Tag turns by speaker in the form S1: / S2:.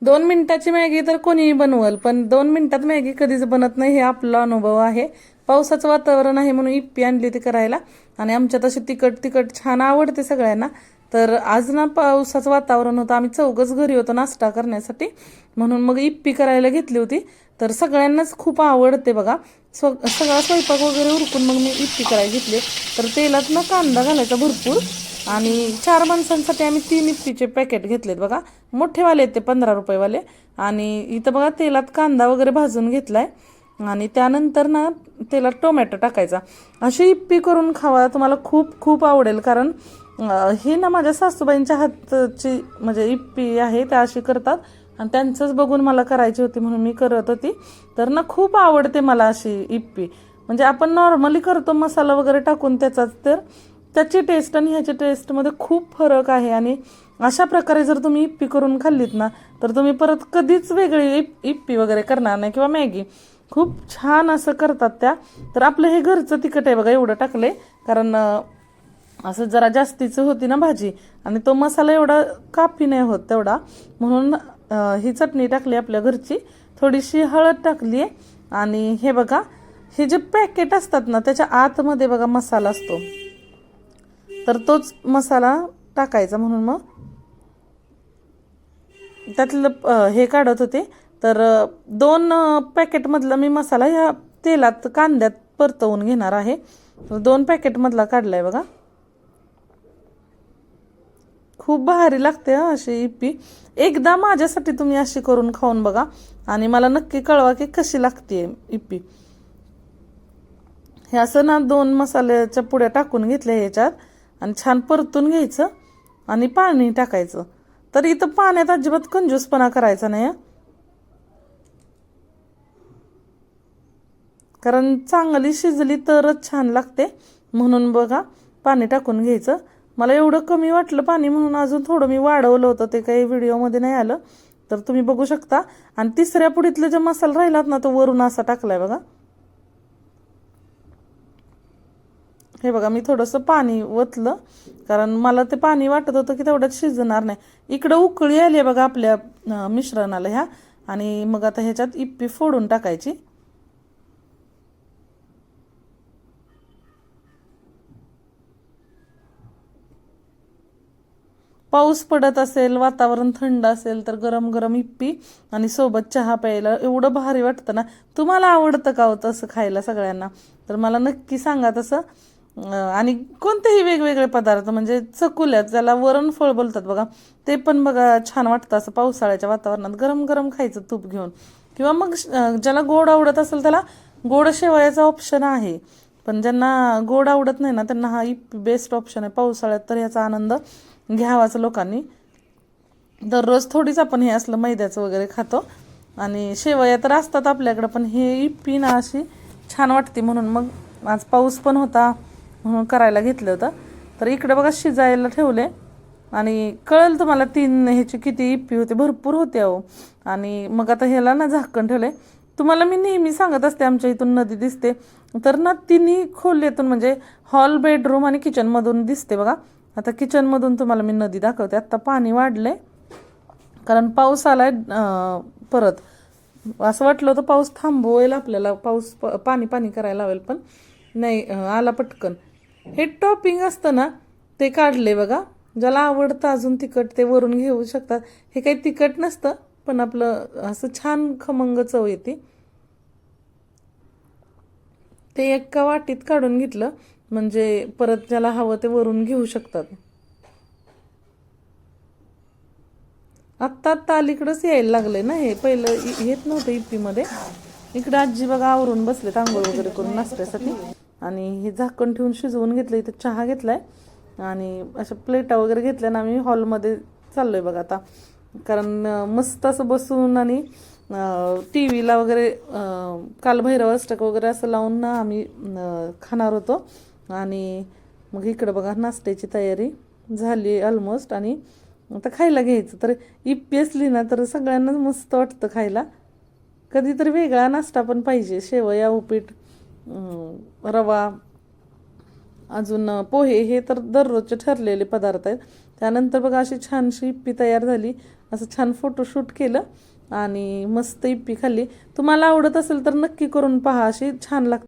S1: 2 मिनिटाची मॅगी तर कोणीही बनवल, पण 2 मिनिटात मॅगी कधीच बनत नाही, हे आपला अनुभव आहे. पावसाचं वातावरण आहे म्हणून इप्पी आणली ती करायला. आणि आमच्यात अशी तिखट तिखट छान आवडते सगळ्यांना. तर आज ना पावसाचं वातावरण होतं, आम्ही चौघच घरी होतो नाश्ता करण्यासाठी, म्हणून मग इप्पी करायला घेतली होती. तर सगळ्यांनाच खूप आवडते बघा. सगळा स्वयंपाक वगैरे उरकून मग मी इप्पी करायला घेतली. तर तेलात ना कांदा घालायचा भरपूर. आणि 4 माणसांसाठी आम्ही 3 इप्पीचे पॅकेट घेतलेत बघा. मोठेवाले आहेत ते 15 रुपयेवाले. आणि इथं बघा तेलात कांदा वगैरे भाजून घेतलाय. आणि त्यानंतर ना तेलात टोमॅटो टाकायचा. अशी इप्पी करून खावा, तुम्हाला खूप खूप आवडेल. कारण हे ना माझ्या सासूबाईंच्या हातची म्हणजे इप्पी आहे, त्या अशी करतात. आणि त्यांचंच बघून मला करायची होती म्हणून मी करत होती. तर ना खूप आवडते मला अशी इप्पी. म्हणजे आपण नॉर्मली करतो मसाला वगैरे टाकून त्याचाच, तर त्याची टेस्ट आणि ह्याच्या टेस्टमध्ये खूप फरक आहे. आणि अशा प्रकारे जर तुम्ही इप्पी करून खाल्लीत ना, तर तुम्ही परत कधीच वेगळी इप्पी वगैरे करणार नाही, किंवा मॅगी. खूप छान असं करतात त्या. तर आपलं हे घरचं तिखट आहे बघा, एवढं टाकले. कारण असं जरा जास्तीचं होती ना भाजी, आणि तो मसाला एवढा काफी नाही होत तेवढा, म्हणून ही चटणी टाकली आपल्या घरची. थोडीशी हळद टाकली आहे. आणि हे बघा, हे जे पॅकेट असतात ना त्याच्या आतमध्ये बघा मसाला असतो, तर तोच मसाला टाकायचा. म्हणून मग त्यातलं हे काढत होते. तर 2 पॅकेटमधला मी मसाला ह्या तेलात कांद्यात परतवून घेणार आहे. 2 पॅकेटमधला काढलाय बघा. खूप भारी लागते अशी इप्पी. एकदा माझ्यासाठी तुम्ही अशी करून खाऊन बघा, आणि मला नक्की कळवा की कशी लागते इप्पी. हे असं ना 2 मसाल्याच्या पुड्या टाकून घेतल्या ह्याच्यात, आणि छान परतून घ्यायचं. आणि पाणी टाकायचं. तर इथं पाण्यात अजिबात कंजूसपणा करायचा नाही, कारण चांगली शिजली तरच छान लागते. म्हणून बघा पाणी टाकून घ्यायचं. मला एवढं कमी वाटलं पाणी, म्हणून अजून थोडं मी वाढवलं होतं, ते काही व्हिडिओमध्ये नाही आलं, तर तुम्ही बघू शकता. आणि तिसऱ्या पुडीतलं जे मसाला राहिलात ना, तो वरून असा टाकलाय बघा. हे बघा, मी थोडंसं पाणी ओतलं, कारण मला ते पाणी वाटत होतं की तेवढ्यात शिजणार नाही. इकडं उकळी आली आहे बघा आपल्या मिश्रणाला ह्या. आणि मग आता ह्याच्यात इप्पी फोडून टाकायची. पाऊस पडत असेल, वातावरण थंड असेल, तर गरम गरम इप्पी आणि सोबत चहा प्यायला एवढं भारी वाटतं ना. तुम्हाला आवडतं का हो तसं खायला सगळ्यांना? तर मला नक्की सांगा तसं. आणि कोणतेही वेगवेगळे पदार्थ, म्हणजे चकुल्या ज्याला वरणफळ बोलतात बघा, ते पण बघा छान वाटतं असं पावसाळ्याच्या वातावरणात गरम गरम खायचं तूप घेऊन. किंवा मग ज्याला गोड आवडत असेल त्याला गोड शेवयाचा ऑप्शन आहे. पण ज्यांना गोड आवडत नाही ना, त्यांना हा इप्पी बेस्ट ऑप्शन आहे पावसाळ्यात. तर ह्याचा आनंद घ्यावाच लोकांनी. दररोज थोडीच आपण हे असलं मैद्याचं वगैरे खातो. आणि शेवया तर असतात आपल्याकडं, पण हे इप्पी ना अशी छान वाटते. म्हणून मग आज पाऊस पण होता म्हणून करायला घेतलं होतं. तर इकडे बघा शिजायला ठेवले. आणि कळेल तुम्हाला 3 ह्याची किती इप्पी होते, भरपूर होते अहो. आणि मग आता ह्याला ना झाकण ठेवले. तुम्हाला मी नेहमी सांगत असते, आमच्या इथून नदी दिसते. तर ना तिन्ही खोलीतून, म्हणजे हॉल, बेडरूम आणि किचनमधून दिसते बघा. आता किचनमधून तुम्हाला मी नदी दाखवते. आत्ता पाणी वाढलंय, कारण पाऊस आलाय परत. असं वाटलं होतं पाऊस थांबवेल आपल्याला, पाऊस पाणी पाणी करायला लावेल, पण नाही, आला पटकन. हे टॉपिंग असतं ना, ते काढले बघा. ज्याला आवडतं अजून तिखट ते वरून घेऊ शकतात. हे काही तिखट नसतं, पण आपलं असं छान खमंग चव येते. ते एका वाटीत काढून घेतलं, म्हणजे परत ज्याला हवं ते वरून घेऊ शकतात. आत्ता आत्ता अलीकडंच यायला लागले ना हे, पहिलं येत नव्हतं इप्पीमध्ये. इकडं आजी बघा आवरून बसले आंघोळ वगैरे करून नाश्त्यासाठी. आणि हे झाकण ठेवून शिजवून घेतलं. इथं चहा घेतलाय आणि अशा प्लेटा वगैरे घेतल्या ना, आम्ही हॉलमध्ये चाललोय बघा आता. कारण मस्त असं बसून आणि टी व्हीला वगैरे काल भैरव अष्टक वगैरे असं लावून ना आम्ही खाणार होतो. आणि मग इकडं बघा नाश्त्याची तयारी झाली ऑलमोस्ट. आणि आता खायला घ्यायचं. तर इप्पी असली ना तर सगळ्यांनाच मस्त वाटतं खायला. कधीतरी वेगळा नाश्ता पण पाहिजे. शेवया, उपीट, रवा, अजून पोहे, हे तर दररोजचे ठरलेले पदार्थ आहेत. त्यानंतर बघा अशी छानशी इप्पी तयार झाली. असं छान फोटोशूट केलं आणि मस्त इप्पी खाल्ली. तुम्हाला आवडत असेल तर नक्की करून पहा, अशी छान लागते.